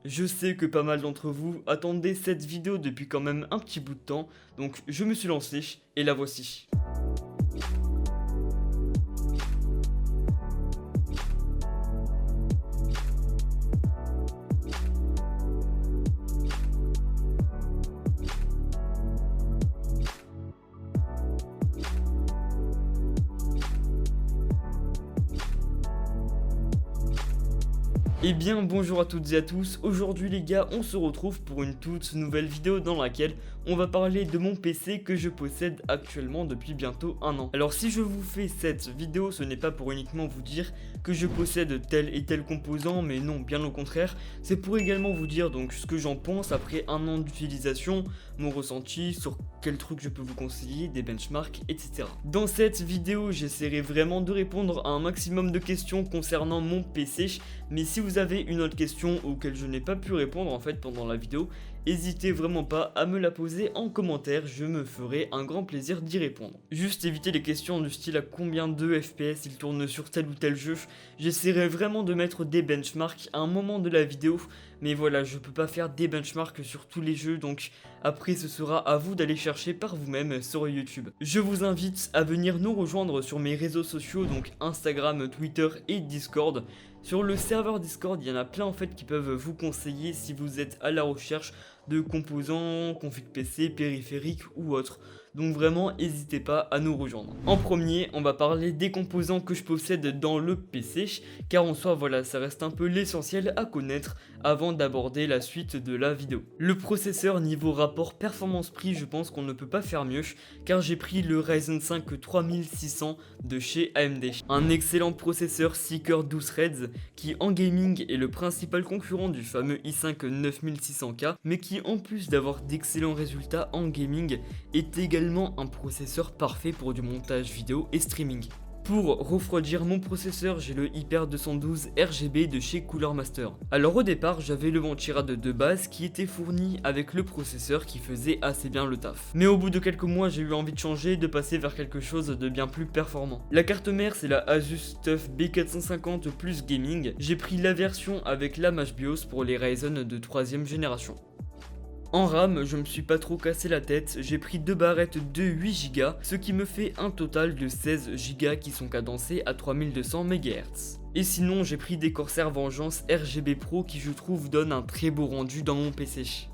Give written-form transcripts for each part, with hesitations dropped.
Je sais que pas mal d'entre vous attendaient cette vidéo depuis quand même un petit bout de temps, donc je me suis lancé et la voici. Eh bien bonjour à toutes et à tous, aujourd'hui les gars on se retrouve pour une toute nouvelle vidéo dans laquelle on va parler de mon PC que je possède actuellement depuis bientôt un an. Alors si je vous fais cette vidéo, ce n'est pas pour uniquement vous dire que je possède tel et tel composant, mais non, bien au contraire, c'est pour également vous dire donc ce que j'en pense après un an d'utilisation, mon ressenti, sur quel truc je peux vous conseiller, des benchmarks, etc. Dans cette vidéo, j'essaierai vraiment de répondre à un maximum de questions concernant mon PC, mais si vous avez une autre question auquel je n'ai pas pu répondre en fait pendant la vidéo, n'hésitez vraiment pas à me la poser en commentaire, je me ferai un grand plaisir d'y répondre. Juste éviter les questions du style à combien de FPS il tourne sur tel ou tel jeu, j'essaierai vraiment de mettre des benchmarks à un moment de la vidéo, mais voilà, je peux pas faire des benchmarks sur tous les jeux, donc après ce sera à vous d'aller chercher par vous-même sur YouTube. Je vous invite à venir nous rejoindre sur mes réseaux sociaux, donc Instagram, Twitter et Discord. Sur le serveur Discord, il y en a plein en fait qui peuvent vous conseiller si vous êtes à la recherche de composants, config PC, périphériques ou autres. Donc vraiment, n'hésitez pas à nous rejoindre. En premier, on va parler des composants que je possède dans le PC, car en soi, voilà, ça reste un peu l'essentiel à connaître avant d'aborder la suite de la vidéo. Le processeur niveau rapport performance-prix, je pense qu'on ne peut pas faire mieux, car j'ai pris le Ryzen 5 3600 de chez AMD. Un excellent processeur 6 cœurs 12 Threads, qui en gaming est le principal concurrent du fameux i5 9600K, mais qui en plus d'avoir d'excellents résultats en gaming, est également un processeur parfait pour du montage vidéo et streaming. Pour refroidir mon processeur, j'ai le Hyper 212 RGB de chez Cooler Master. Alors au départ, j'avais le Ventirad de base qui était fourni avec le processeur qui faisait assez bien le taf. Mais au bout de quelques mois, j'ai eu envie de changer et de passer vers quelque chose de bien plus performant. La carte mère, c'est la Asus TUF B450 Plus Gaming. J'ai pris la version avec la Mash BIOS pour les Ryzen de 3ème génération. En RAM, je me suis pas trop cassé la tête, j'ai pris deux barrettes de 8Go, ce qui me fait un total de 16Go qui sont cadencés à 3200 MHz. Et sinon, j'ai pris des Corsair Vengeance RGB Pro qui je trouve donnent un très beau rendu dans mon PC.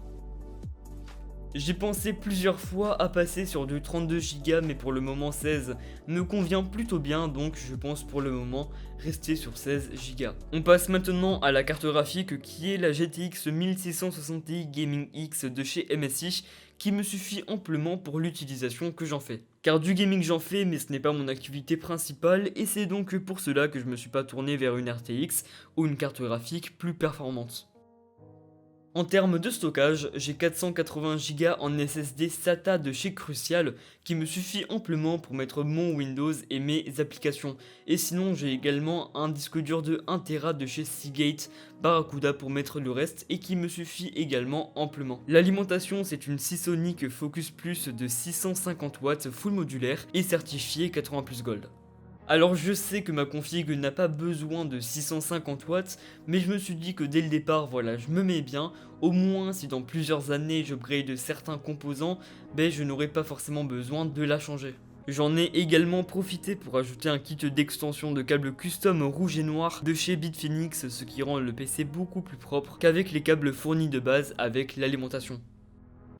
J'ai pensé plusieurs fois à passer sur du 32Go, mais pour le moment 16 me convient plutôt bien, donc je pense pour le moment rester sur 16Go. On passe maintenant à la carte graphique qui est la GTX 1660 Ti Gaming X de chez MSI, qui me suffit amplement pour l'utilisation que j'en fais. Car du gaming j'en fais, mais ce n'est pas mon activité principale, et c'est donc pour cela que je me suis pas tourné vers une RTX ou une carte graphique plus performante. En termes de stockage, j'ai 480Go en SSD SATA de chez Crucial qui me suffit amplement pour mettre mon Windows et mes applications. Et sinon j'ai également un disque dur de 1TB de chez Seagate Barracuda pour mettre le reste et qui me suffit également amplement. L'alimentation, c'est une Seasonic Focus Plus de 650 watts full modulaire et certifiée 80+ Gold. Alors je sais que ma config n'a pas besoin de 650 watts, mais je me suis dit que dès le départ, voilà, je me mets bien, au moins si dans plusieurs années j'upgrade certains composants, je n'aurai pas forcément besoin de la changer. J'en ai également profité pour ajouter un kit d'extension de câbles custom rouge et noir de chez Bitfinex, ce qui rend le PC beaucoup plus propre qu'avec les câbles fournis de base avec l'alimentation.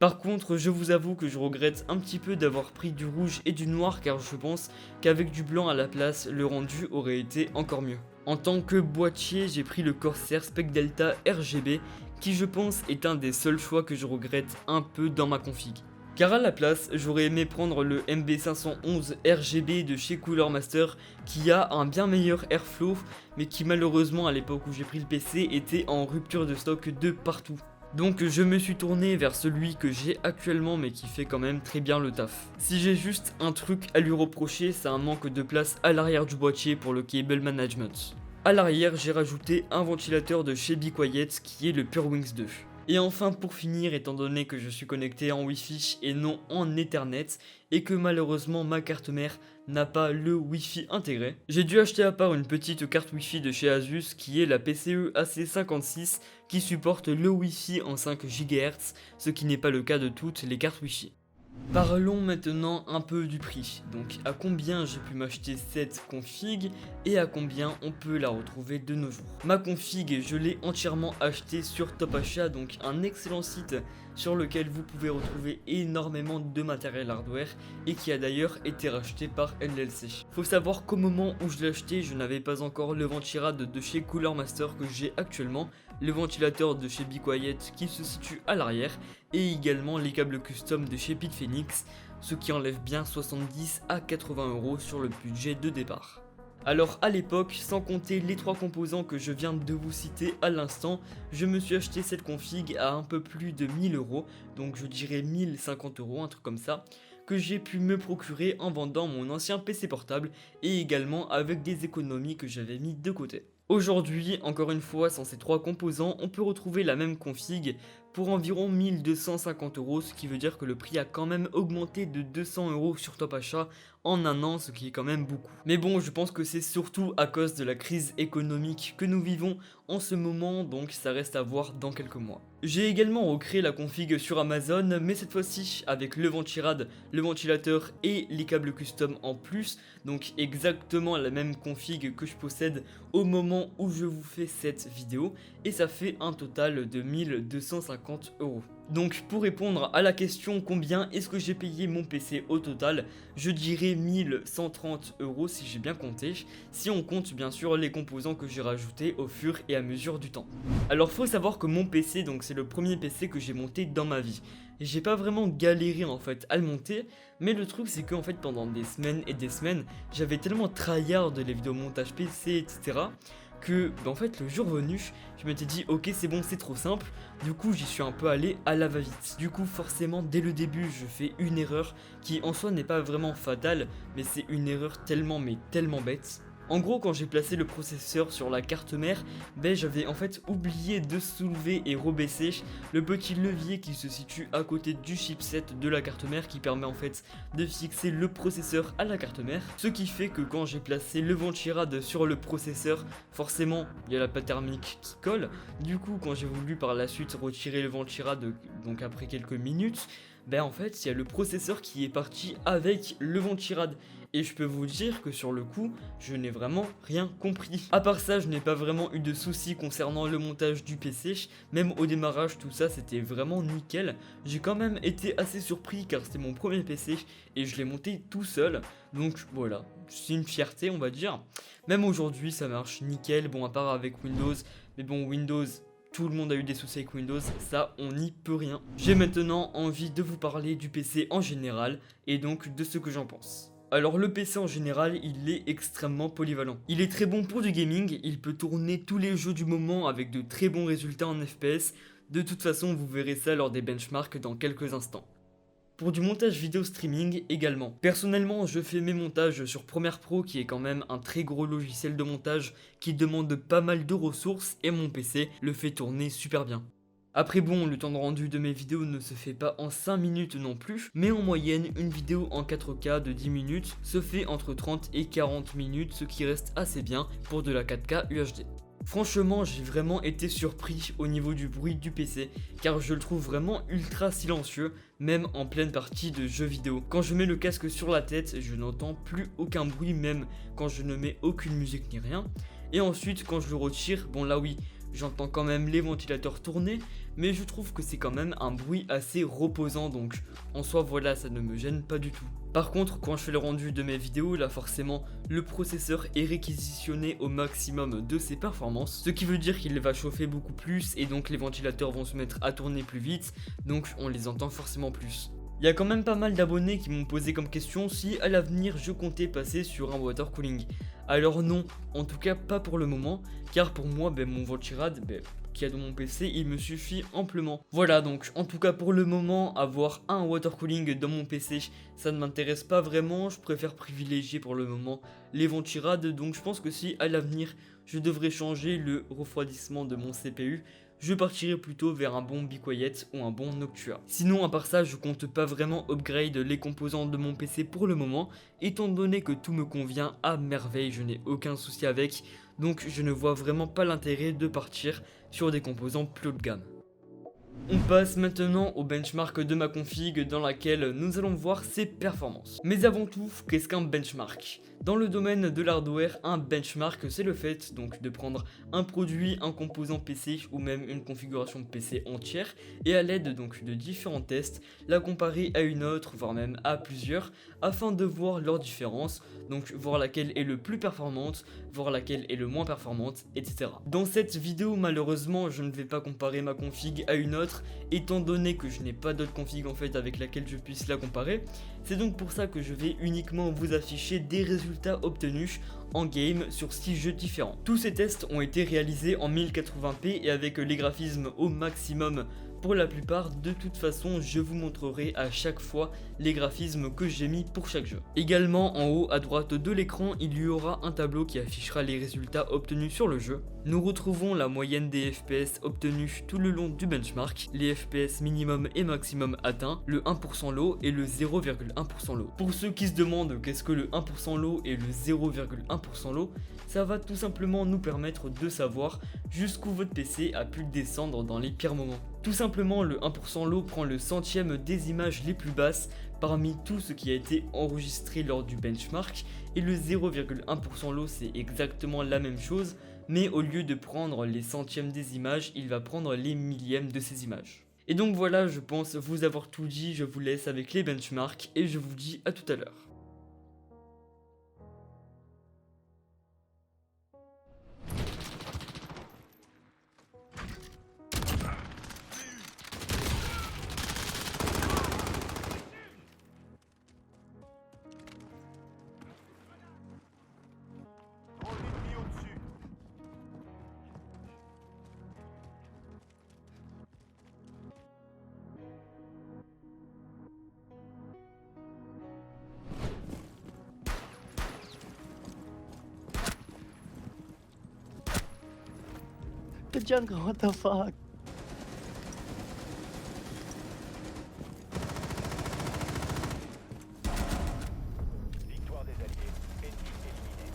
Par contre, je vous avoue que je regrette un petit peu d'avoir pris du rouge et du noir car je pense qu'avec du blanc à la place, le rendu aurait été encore mieux. En tant que boîtier, j'ai pris le Corsair Spec Delta RGB qui je pense est un des seuls choix que je regrette un peu dans ma config. Car à la place, j'aurais aimé prendre le MB511 RGB de chez Cooler Master qui a un bien meilleur airflow mais qui malheureusement à l'époque où j'ai pris le PC était en rupture de stock de partout. Donc je me suis tourné vers celui que j'ai actuellement mais qui fait quand même très bien le taf. Si j'ai juste un truc à lui reprocher, c'est un manque de place à l'arrière du boîtier pour le cable management. À l'arrière, j'ai rajouté un ventilateur de chez Be Quiet qui est le PureWings 2. Et enfin pour finir, étant donné que je suis connecté en Wi-Fi et non en Ethernet, et que malheureusement ma carte mère n'a pas le Wi-Fi intégré, j'ai dû acheter à part une petite carte Wi-Fi de chez Asus qui est la PCE AC56 qui supporte le Wi-Fi en 5 GHz, ce qui n'est pas le cas de toutes les cartes Wi-Fi. Parlons maintenant un peu du prix, donc à combien j'ai pu m'acheter cette config et à combien on peut la retrouver de nos jours. Ma config, je l'ai entièrement achetée sur Top Achat, donc un excellent site sur lequel vous pouvez retrouver énormément de matériel hardware et qui a d'ailleurs été racheté par LLC. Faut savoir qu'au moment où je l'ai acheté, je n'avais pas encore le ventirad de chez Cooler Master que j'ai actuellement, le ventilateur de chez Be Quiet qui se situe à l'arrière et également les câbles custom de chez Pitphoenix, ce qui enlève bien 70 à 80 € sur le budget de départ. Alors à l'époque, sans compter les 3 composants que je viens de vous citer à l'instant, je me suis acheté cette config à un peu plus de 1000 €, donc je dirais 1050 €, un truc comme ça, que j'ai pu me procurer en vendant mon ancien PC portable et également avec des économies que j'avais mis de côté. Aujourd'hui, encore une fois, sans ces 3 composants, on peut retrouver la même config pour environ 1250 €, ce qui veut dire que le prix a quand même augmenté de 200 € sur Top Achat en un an, ce qui est quand même beaucoup. Mais bon, je pense que c'est surtout à cause de la crise économique que nous vivons en ce moment, donc ça reste à voir dans quelques mois. J'ai également recréé la config sur Amazon, mais cette fois-ci avec le ventirad, le ventilateur et les câbles custom en plus, donc exactement la même config que je possède au moment où je vous fais cette vidéo, et ça fait un total de 1250 €. Donc pour répondre à la question combien est-ce que j'ai payé mon PC au total, je dirais 1130 € si j'ai bien compté, si on compte bien sûr les composants que j'ai rajoutés au fur et à mesure du temps. Alors faut savoir que mon PC, donc c'est le premier PC que j'ai monté dans ma vie. J'ai pas vraiment galéré en fait à le monter, mais le truc c'est que en fait pendant des semaines et des semaines, j'avais tellement tryhard les vidéos montage PC etc. que en fait le jour venu, je m'étais dit ok c'est bon c'est trop simple, du coup j'y suis un peu allé à la va-vite. Du coup forcément dès le début je fais une erreur qui en soi n'est pas vraiment fatale, mais c'est une erreur tellement bête. En gros, quand j'ai placé le processeur sur la carte mère, j'avais en fait oublié de soulever et rebaisser le petit levier qui se situe à côté du chipset de la carte mère qui permet en fait de fixer le processeur à la carte mère. Ce qui fait que quand j'ai placé le ventirad sur le processeur, forcément il y a la pâte thermique qui colle. Du coup, quand j'ai voulu par la suite retirer le ventirad, donc après quelques minutes, en fait il y a le processeur qui est parti avec le ventirad. Et je peux vous dire que sur le coup, je n'ai vraiment rien compris. À part ça, je n'ai pas vraiment eu de soucis concernant le montage du PC. Même au démarrage, tout ça, c'était vraiment nickel. J'ai quand même été assez surpris car c'était mon premier PC et je l'ai monté tout seul. Donc voilà, c'est une fierté, on va dire. Même aujourd'hui, ça marche nickel. Bon, à part avec Windows. Mais bon, Windows... Tout le monde a eu des soucis avec Windows, ça on n'y peut rien. J'ai maintenant envie de vous parler du PC en général et donc de ce que j'en pense. Alors le PC en général, il est extrêmement polyvalent. Il est très bon pour du gaming, il peut tourner tous les jeux du moment avec de très bons résultats en FPS. De toute façon, vous verrez ça lors des benchmarks dans quelques instants. Pour du montage vidéo streaming également. Personnellement, je fais mes montages sur Premiere Pro qui est quand même un très gros logiciel de montage qui demande pas mal de ressources et mon PC le fait tourner super bien. Après bon, le temps de rendu de mes vidéos ne se fait pas en 5 minutes non plus, mais en moyenne, une vidéo en 4K de 10 minutes se fait entre 30 et 40 minutes, ce qui reste assez bien pour de la 4K UHD. Franchement, j'ai vraiment été surpris au niveau du bruit du PC, car je le trouve vraiment ultra silencieux, même en pleine partie de jeux vidéo. Quand je mets le casque sur la tête, je n'entends plus aucun bruit, même quand je ne mets aucune musique ni rien. Et ensuite, quand je le retire, bon là oui, j'entends quand même les ventilateurs tourner, mais je trouve que c'est quand même un bruit assez reposant, donc en soi voilà, ça ne me gêne pas du tout. Par contre, quand je fais le rendu de mes vidéos, là forcément, le processeur est réquisitionné au maximum de ses performances, ce qui veut dire qu'il va chauffer beaucoup plus et donc les ventilateurs vont se mettre à tourner plus vite, donc on les entend forcément plus. Il y a quand même pas mal d'abonnés qui m'ont posé comme question si à l'avenir je comptais passer sur un water cooling. Alors non, en tout cas pas pour le moment, car pour moi mon ventirad qu'il y a dans mon PC, il me suffit amplement. Voilà, donc en tout cas pour le moment, avoir un water cooling dans mon PC, ça ne m'intéresse pas vraiment. Je préfère privilégier pour le moment les ventirades, donc je pense que si à l'avenir je devrais changer le refroidissement de mon CPU, je partirai plutôt vers un bon Be Quiet ou un bon Noctua. Sinon à part ça, je compte pas vraiment upgrade les composants de mon PC pour le moment, étant donné que tout me convient à merveille, je n'ai aucun souci avec, donc je ne vois vraiment pas l'intérêt de partir sur des composants plus haut de gamme. On passe maintenant au benchmark de ma config dans laquelle nous allons voir ses performances. Mais avant tout, qu'est-ce qu'un benchmark ? Dans le domaine de l'hardware, un benchmark c'est le fait donc de prendre un produit, un composant PC ou même une configuration PC entière et à l'aide donc de différents tests, la comparer à une autre voire même à plusieurs afin de voir leurs différences, donc voir laquelle est le plus performante, voir laquelle est le moins performante, etc. Dans cette vidéo malheureusement je ne vais pas comparer ma config à une autre étant donné que je n'ai pas d'autre config en fait avec laquelle je puisse la comparer. C'est donc pour ça que je vais uniquement vous afficher des résultats obtenus en game sur 6 jeux différents. Tous ces tests ont été réalisés en 1080p et avec les graphismes au maximum pour la plupart. De toute façon, je vous montrerai à chaque fois les graphismes que j'ai mis pour chaque jeu. Également, en haut à droite de l'écran, il y aura un tableau qui affichera les résultats obtenus sur le jeu. Nous retrouvons la moyenne des FPS obtenus tout le long du benchmark, les FPS minimum et maximum atteints, le 1% low et le 0,1% low. Pour ceux qui se demandent qu'est-ce que le 1% low et le 0,1% low, ça va tout simplement nous permettre de savoir jusqu'où votre PC a pu descendre dans les pires moments. Tout simplement, le 1% low prend le centième des images les plus basses parmi tout ce qui a été enregistré lors du benchmark, et le 0,1% low c'est exactement la même chose, mais au lieu de prendre les centièmes des images, il va prendre les millièmes de ces images. Et donc voilà, je pense vous avoir tout dit, je vous laisse avec les benchmarks et je vous dis à tout à l'heure. The jungle, what the fuck? Victoire des Alliés. Ennemi éliminé.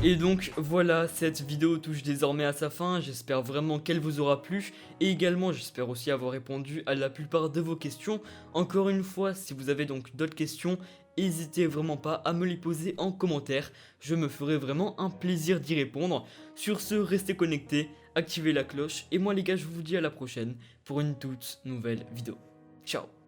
Et donc voilà, cette vidéo touche désormais à sa fin, j'espère vraiment qu'elle vous aura plu et également j'espère aussi avoir répondu à la plupart de vos questions. Encore une fois, si vous avez donc d'autres questions, n'hésitez vraiment pas à me les poser en commentaire, je me ferai vraiment un plaisir d'y répondre. Sur ce, restez connectés, activez la cloche et moi les gars je vous dis à la prochaine pour une toute nouvelle vidéo. Ciao.